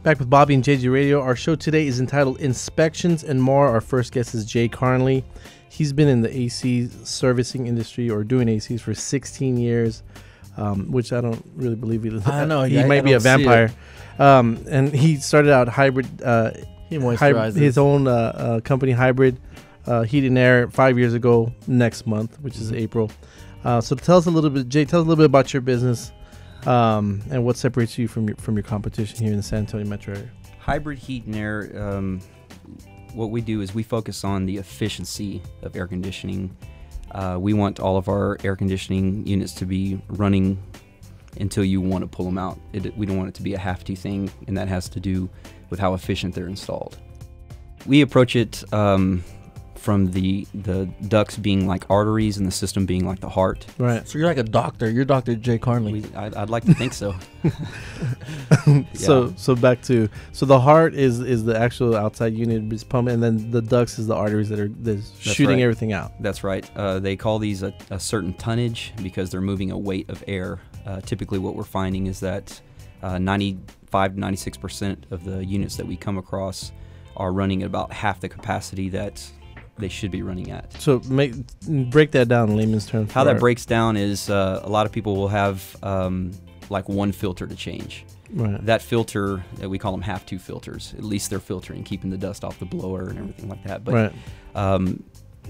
Back with Bobby and JJ Radio. Our show today is entitled Inspections and More. Our first guest is Jay Carnley. He's been in the AC servicing industry or doing ACs for 16 years, which I don't really believe he I know. He might be a vampire. And he started out hybrid. He moisturizes. His own company, Hybrid Heat and Air, 5 years ago next month, which is April. So tell us a little bit, Jay, tell us a little bit about your business. And what separates you from your competition here in the San Antonio metro area? Hybrid Heat and Air, what we do is we focus on the efficiency of air conditioning. We want all of our air conditioning units to be running until you want to pull them out. We don't want it to be a have-to thing, and that has to do with how efficient they're installed. We approach it from the ducts being like arteries and the system being like the heart. Right. So you're like a doctor. You're Dr. Jay Carnley. I'd like to think so. So back to the heart is the actual outside unit is pumping, and then the ducts is the arteries that are shooting everything out. That's right. They call these a certain tonnage because they're moving a weight of air. Typically, what we're finding is that 95 to 96% of the units that we come across are running at about half the capacity that they should be running at. So break that down in layman's terms. How that breaks down is a lot of people will have like one filter to change. Right. That filter, we call them have-to filters. At least they're filtering, keeping the dust off the blower and everything like that. But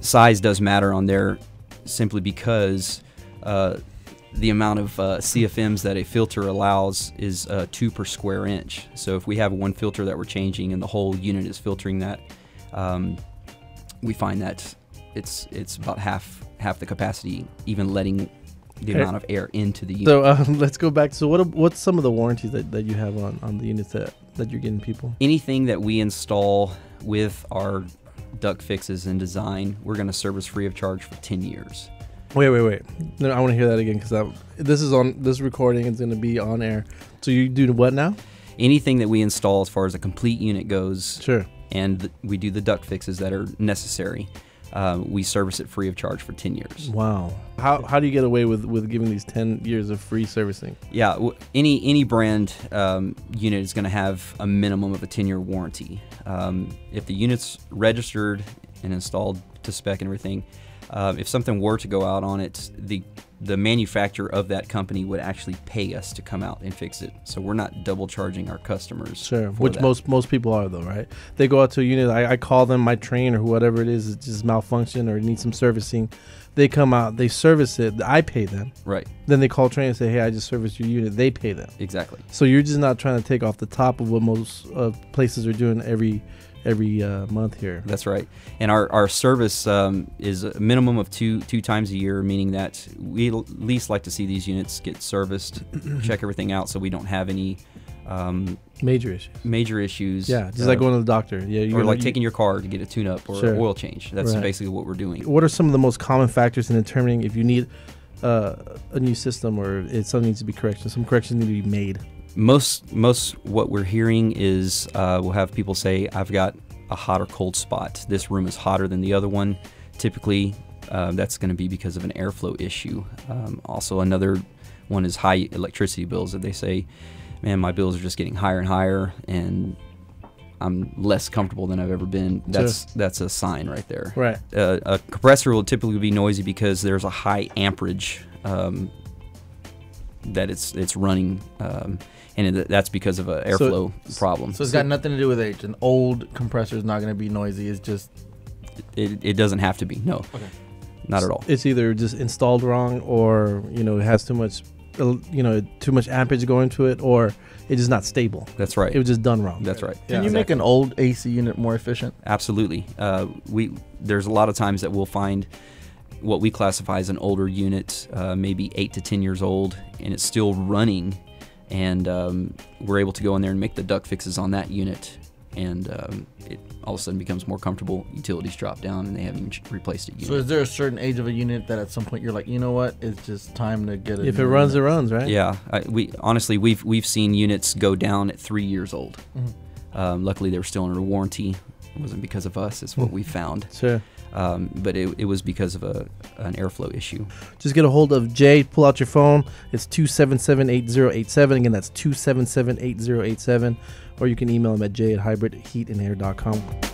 size does matter on there simply because the amount of CFMs that a filter allows is 2 per square inch. So if we have one filter that we're changing and the whole unit is filtering that, we find that it's about half the capacity, even letting the amount of air into the unit. So let's go back. So what's some of the warranties that you have on the units that you're getting people? Anything that we install with our duct fixes and design, we're going to service free of charge for 10 years. Wait. No, I want to hear that again because this recording is going to be on air. So you do what now? Anything that we install as far as a complete unit goes. Sure. And we do the duct fixes that are necessary. We service it free of charge for 10 years. Wow. How do you get away with giving these 10 years of free servicing? Yeah, any brand unit is going to have a minimum of a 10-year warranty. If the unit's registered and installed to spec and everything, if something were to go out on it, the manufacturer of that company would actually pay us to come out and fix it. So we're not double charging our customers. Sure, which most people are though, right? They go out to a unit, I call them my train or whatever it is, it's just malfunction or it needs some servicing. They come out, they service it, I pay them. Right. Then they call train and say, hey, I just serviced your unit, they pay them. Exactly. So you're just not trying to take off the top of what most places are doing every month here. That's right. And our service is a minimum of two times a year, meaning that we at least like to see these units get serviced, check everything out so we don't have any major issues. Yeah, just like going to the doctor. Yeah, or like taking your car to get a tune-up or an oil change. That's basically what we're doing. What are some of the most common factors in determining if you need a new system or if something needs to be corrected? Some corrections need to be made. Most what we're hearing is we'll have people say, I've got a hot or cold spot. This room is hotter than the other one. Typically, that's going to be because of an airflow issue. Also, another one is high electricity bills. That they say, man, my bills are just getting higher and higher, and I'm less comfortable than I've ever been. That's a sign right there. Right. A compressor will typically be noisy because there's a high amperage that it's running. And that's because of an airflow problem. So it's got nothing to do with age. An old compressor is not going to be noisy. It's just... It doesn't have to be. No. Okay. Not at all. It's either just installed wrong or, it has too much, too much amperage going to it, or it's just not stable. That's right. It was just done wrong. That's right. Can you make an old AC unit more efficient? Absolutely. There's a lot of times that we'll find what we classify as an older unit, maybe 8 to 10 years old, and it's still running. And we're able to go in there and make the duct fixes on that unit, and it all of a sudden becomes more comfortable. Utilities drop down, and they haven't even replaced a unit. So is there a certain age of a unit that at some point you're like, you know what, it's just time to get it? If it runs, it runs, right? Yeah. We've seen units go down at 3 years old. Mm-hmm. Luckily, they were still under warranty, It wasn't because of us. It's what we found. Sure. But it was because of an airflow issue. Just get a hold of Jay. Pull out your phone. It's 277-8087. Again, that's 277-8087. Or you can email him at jay@hybridheatandair.com.